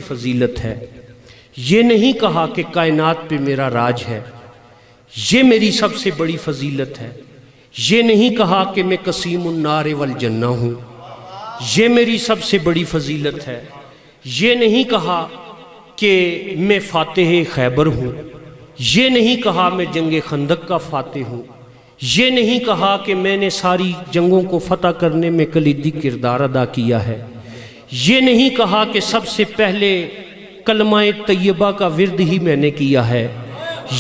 فضیلت ہے، یہ نہیں کہا کہ کائنات پہ میرا راج ہے، یہ میری سب سے بڑی فضیلت ہے، یہ نہیں کہا کہ میں قسیم النار والجنہ ہوں، یہ میری سب سے بڑی فضیلت ہے، یہ نہیں کہا کہ میں فاتح خیبر ہوں، یہ نہیں کہا میں جنگ خندق کا فاتح ہوں، یہ نہیں کہا کہ میں نے ساری جنگوں کو فتح کرنے میں کلیدی کردار ادا کیا ہے، یہ نہیں کہا کہ سب سے پہلے کلمہ طیبہ کا ورد ہی میں نے کیا ہے،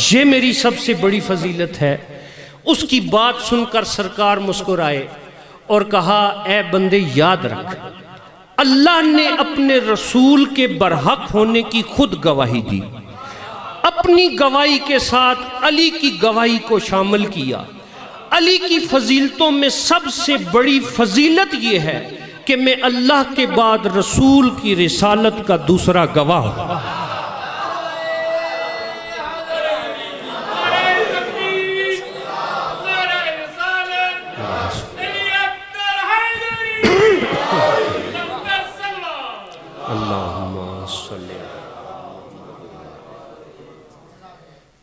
یہ میری سب سے بڑی فضیلت ہے۔ اس کی بات سن کر سرکار مسکرائے اور کہا اے بندے یاد رکھ، اللہ نے اپنے رسول کے برحق ہونے کی خود گواہی دی، اپنی گواہی کے ساتھ علی کی گواہی کو شامل کیا۔ علی کی فضیلتوں میں سب سے بڑی فضیلت یہ ہے کہ میں اللہ کے بعد رسول کی رسالت کا دوسرا گواہ ہوں۔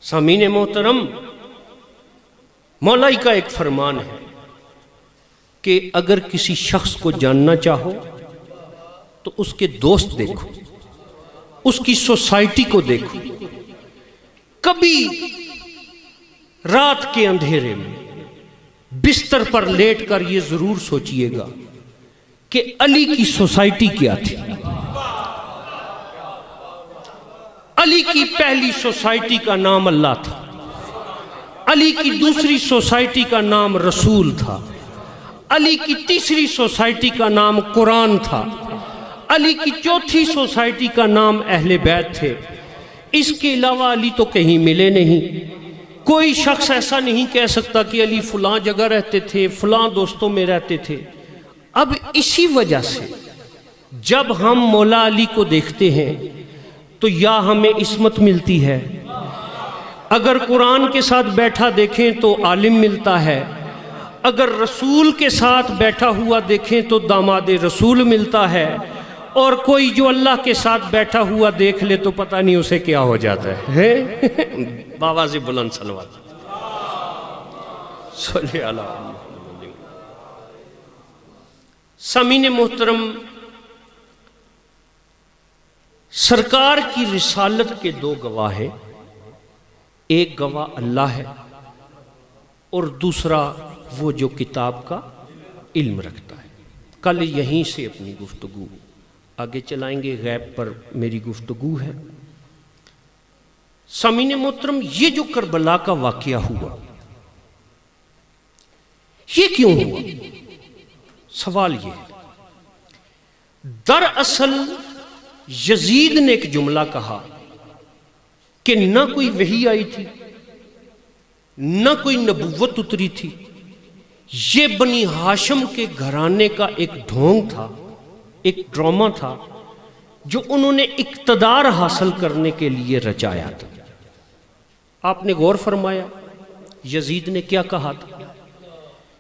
سامعین محترم، مولائی کا ایک فرمان ہے کہ اگر کسی شخص کو جاننا چاہو تو اس کے دوست دیکھو، اس کی سوسائٹی کو دیکھو۔ کبھی رات کے اندھیرے میں بستر پر لیٹ کر یہ ضرور سوچئے گا کہ علی کی سوسائٹی کیا تھی۔ علی کی پہلی سوسائٹی کا نام اللہ تھا، علی کی دوسری سوسائٹی کا نام رسول تھا، علی کی تیسری سوسائٹی کا نام قرآن تھا، علی کی چوتھی سوسائٹی کا نام اہل بیت تھے۔ اس کے علاوہ علی تو کہیں ملے نہیں۔ کوئی شخص ایسا نہیں کہہ سکتا کہ علی فلاں جگہ رہتے تھے، فلاں دوستوں میں رہتے تھے۔ اب اسی وجہ سے جب ہم مولا علی کو دیکھتے ہیں تو یا ہمیں عصمت ملتی ہے، اگر قرآن کے ساتھ بیٹھا دیکھیں تو عالم ملتا ہے، اگر رسول کے ساتھ بیٹھا ہوا دیکھیں تو داماد رسول ملتا ہے، اور کوئی جو اللہ کے ساتھ بیٹھا ہوا دیکھ لے تو پتہ نہیں اسے کیا ہو جاتا ہے۔ بابا سے بلند صلوات صلی اللہ علیہ وسلم۔ سامعین محترم، سرکار کی رسالت کے دو گواہ ہیں، ایک گواہ اللہ ہے اور دوسرا وہ جو کتاب کا علم رکھتا ہے۔ کل یہیں سے اپنی گفتگو آگے چلائیں گے، غیب پر میری گفتگو ہے۔ سامعین محترم، یہ جو کربلا کا واقعہ ہوا، یہ کیوں ہوا؟ سوال یہ ہے۔ دراصل یزید نے ایک جملہ کہا کہ نہ کوئی وحی آئی تھی، نہ کوئی نبوت اتری تھی، یہ بنی ہاشم کے گھرانے کا ایک ڈھونگ تھا، ایک ڈرامہ تھا جو انہوں نے اقتدار حاصل کرنے کے لیے رچایا تھا۔ آپ نے غور فرمایا یزید نے کیا کہا تھا؟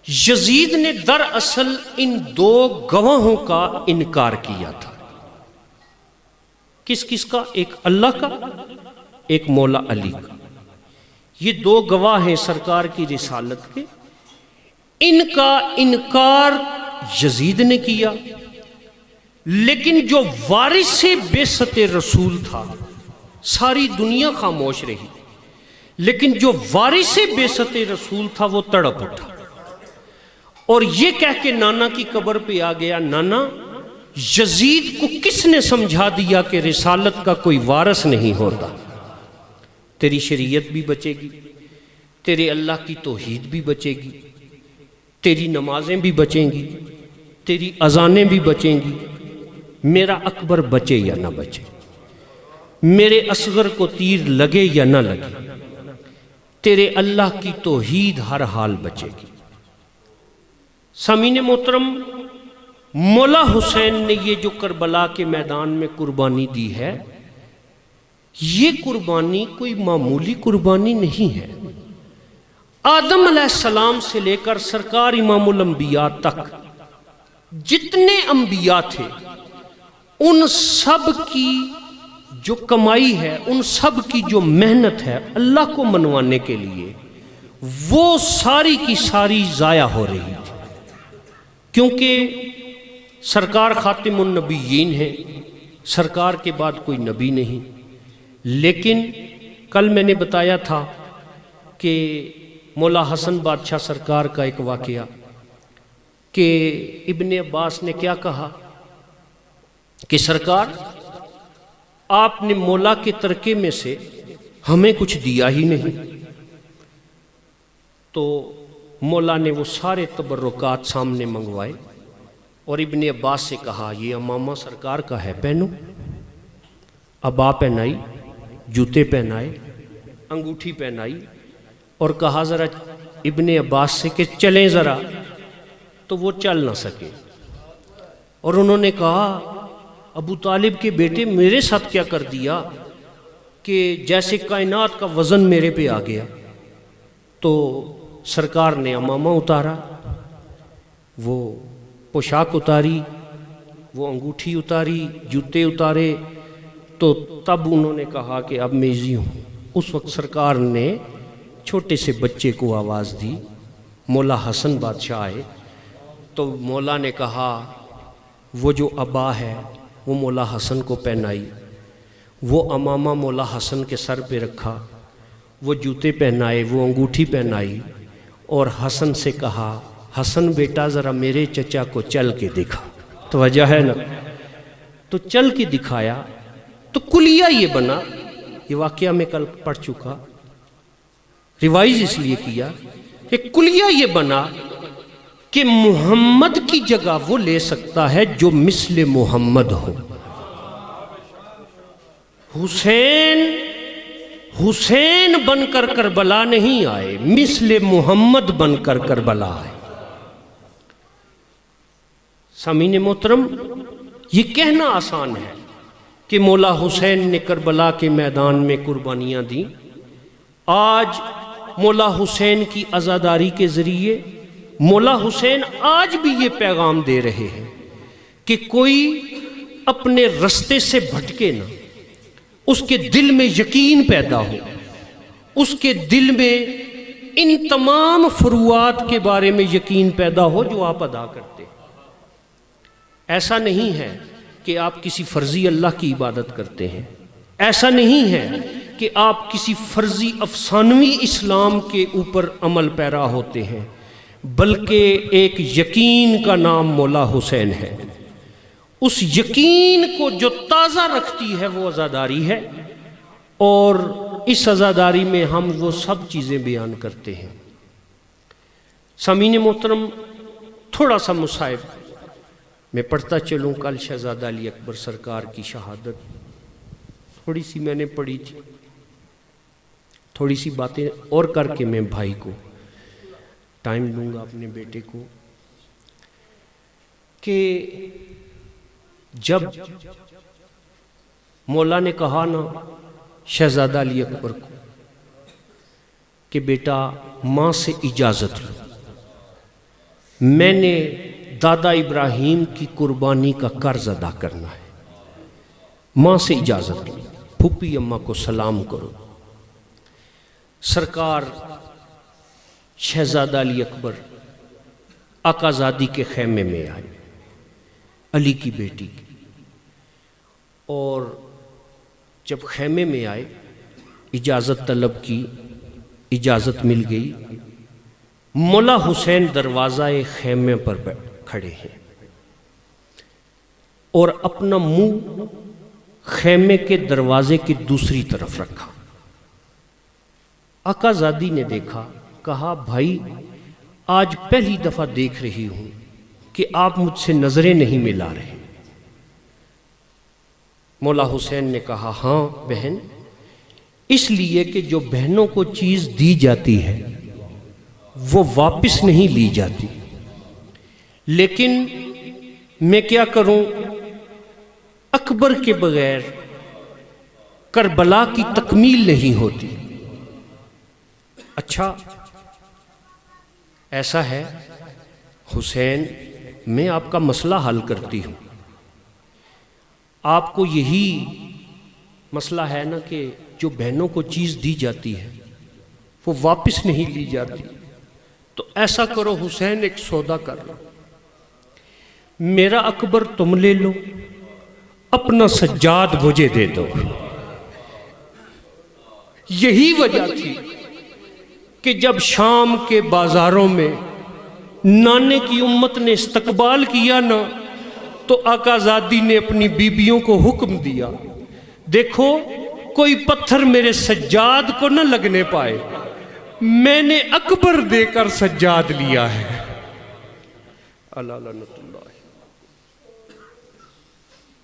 یزید نے دراصل ان دو گواہوں کا انکار کیا تھا۔ کس کس کا؟ ایک اللہ کا، ایک مولا علی کا۔ یہ دو گواہ ہیں سرکار کی رسالت کے، ان کا انکار یزید نے کیا، لیکن جو وارث بعثت رسول تھا ساری دنیا خاموش رہی، لیکن جو وارث بعثت رسول تھا وہ تڑپ اٹھا اور یہ کہہ کے نانا کی قبر پہ آ گیا، نانا یزید کو کس نے سمجھا دیا کہ رسالت کا کوئی وارث نہیں ہوتا؟ تیری شریعت بھی بچے گی، تیرے اللہ کی توحید بھی بچے گی، تیری نمازیں بھی بچیں گی، تیری اذانیں بھی بچیں گی، میرا اکبر بچے یا نہ بچے، میرے اصغر کو تیر لگے یا نہ لگے، تیرے اللہ کی توحید ہر حال بچے گی۔ سامعین محترم، مولا حسین نے یہ جو کربلا کے میدان میں قربانی دی ہے، یہ قربانی کوئی معمولی قربانی نہیں ہے۔ آدم علیہ السلام سے لے کر سرکار امام الانبیاء تک جتنے انبیاء تھے ان سب کی جو کمائی ہے، ان سب کی جو محنت ہے اللہ کو منوانے کے لیے، وہ ساری کی ساری ضائع ہو رہی تھی، کیونکہ سرکار خاتم النبیین ہے، سرکار کے بعد کوئی نبی نہیں۔ لیکن کل میں نے بتایا تھا کہ مولا حسن بادشاہ سرکار کا ایک واقعہ کہ ابن عباس نے کیا کہا کہ سرکار آپ نے مولا کے ترکے میں سے ہمیں کچھ دیا ہی نہیں۔ تو مولا نے وہ سارے تبرکات سامنے منگوائے اور ابن عباس سے کہا یہ امامہ سرکار کا ہے، پہنو۔ ابا پہنائی، جوتے پہنائے، انگوٹھی پہنائی اور کہا ذرا ابن عباس سے کہ چلیں ذرا، تو وہ چل نہ سکے۔ اور انہوں نے کہا ابو طالب کے بیٹے میرے ساتھ کیا کر دیا کہ جیسے کائنات کا وزن میرے پہ آ گیا۔ تو سرکار نے امامہ اتارا، وہ پوشاک اتاری، وہ انگوٹھی اتاری، جوتے اتارے، تو تب انہوں نے کہا کہ اب میزی ہوں۔ اس وقت سرکار نے چھوٹے سے بچے کو آواز دی، مولا حسن بادشاہ آئے، تو مولا نے کہا وہ جو ابا ہے وہ مولا حسن کو پہنائی، وہ امامہ مولا حسن کے سر پہ رکھا، وہ جوتے پہنائے، وہ انگوٹھی پہنائی، اور حسن سے کہا حسن بیٹا ذرا میرے چچا کو چل کے دکھا۔ توجہ ہے نا؟ تو چل کے دکھایا تو کلیہ یہ بنا، یہ واقعہ میں کل پڑھ چکا، ریوائز اس لیے کیا کہ کلیہ یہ بنا کہ محمد کی جگہ وہ لے سکتا ہے جو مثل محمد ہو۔ حسین بن کر کربلا نہیں آئے، مثل محمد بن کر کربلا آئے۔ سامعین محترم، یہ کہنا آسان ہے کہ مولا حسین نے کربلا کے میدان میں قربانیاں دیں۔ آج مولا حسین کی عزاداری کے ذریعے مولا حسین آج بھی یہ پیغام دے رہے ہیں کہ کوئی اپنے رستے سے بھٹکے نہ، اس کے دل میں یقین پیدا ہو، اس کے دل میں ان تمام فروعات کے بارے میں یقین پیدا ہو جو آپ ادا کرتے ہیں۔ ایسا نہیں ہے کہ آپ کسی فرضی اللہ کی عبادت کرتے ہیں، ایسا نہیں ہے کہ آپ کسی فرضی افسانوی اسلام کے اوپر عمل پیرا ہوتے ہیں، بلکہ ایک یقین کا نام مولا حسین ہے۔ اس یقین کو جو تازہ رکھتی ہے وہ عزاداری ہے، اور اس عزاداری میں ہم وہ سب چیزیں بیان کرتے ہیں۔ سامعین محترم، تھوڑا سا مصائب میں پڑھتا چلوں۔ کل شہزادہ علی اکبر سرکار کی شہادت تھوڑی سی میں نے پڑھی تھی، تھوڑی سی باتیں اور کر کے میں بھائی کو ٹائم دوں گا، اپنے بیٹے کو، کہ جب مولا نے کہا نا شہزادہ علی اکبر کو کہ بیٹا ماں سے اجازت لو، میں نے دادا ابراہیم کی قربانی کا قرض ادا کرنا ہے، ماں سے اجازت لو، پھوپھی اماں کو سلام کرو۔ سرکار شہزادہ علی اکبر آقا زادی کے خیمے میں آئے، علی کی بیٹی کی، اور جب خیمے میں آئے اجازت طلب کی، اجازت مل گئی۔ مولا حسین دروازہ خیمے پر کھڑے ہیں اور اپنا منہ خیمے کے دروازے کی دوسری طرف رکھا۔ آقا زادی نے دیکھا، کہا بھائی آج پہلی دفعہ دیکھ رہی ہوں کہ آپ مجھ سے نظریں نہیں ملا رہے۔ مولا حسین نے کہا ہاں بہن، اس لیے کہ جو بہنوں کو چیز دی جاتی ہے وہ واپس نہیں لی جاتی، لیکن میں کیا کروں، اکبر کے بغیر کربلا کی تکمیل نہیں ہوتی۔ اچھا ایسا ہے حسین، میں آپ کا مسئلہ حل کرتی ہوں، آپ کو یہی مسئلہ ہے نا کہ جو بہنوں کو چیز دی جاتی ہے وہ واپس نہیں لی جاتی. تو ایسا کرو حسین ایک سودا کر لو، میرا اکبر تم لے لو، اپنا سجاد مجھے دے دو. یہی وجہ تھی کہ جب شام کے بازاروں میں نانے کی امت نے استقبال کیا نا تو آقا زادی نے اپنی بیبیوں کو حکم دیا، دیکھو کوئی پتھر میرے سجاد کو نہ لگنے پائے، میں نے اکبر دے کر سجاد لیا ہے. اللہ لعنت اللہ.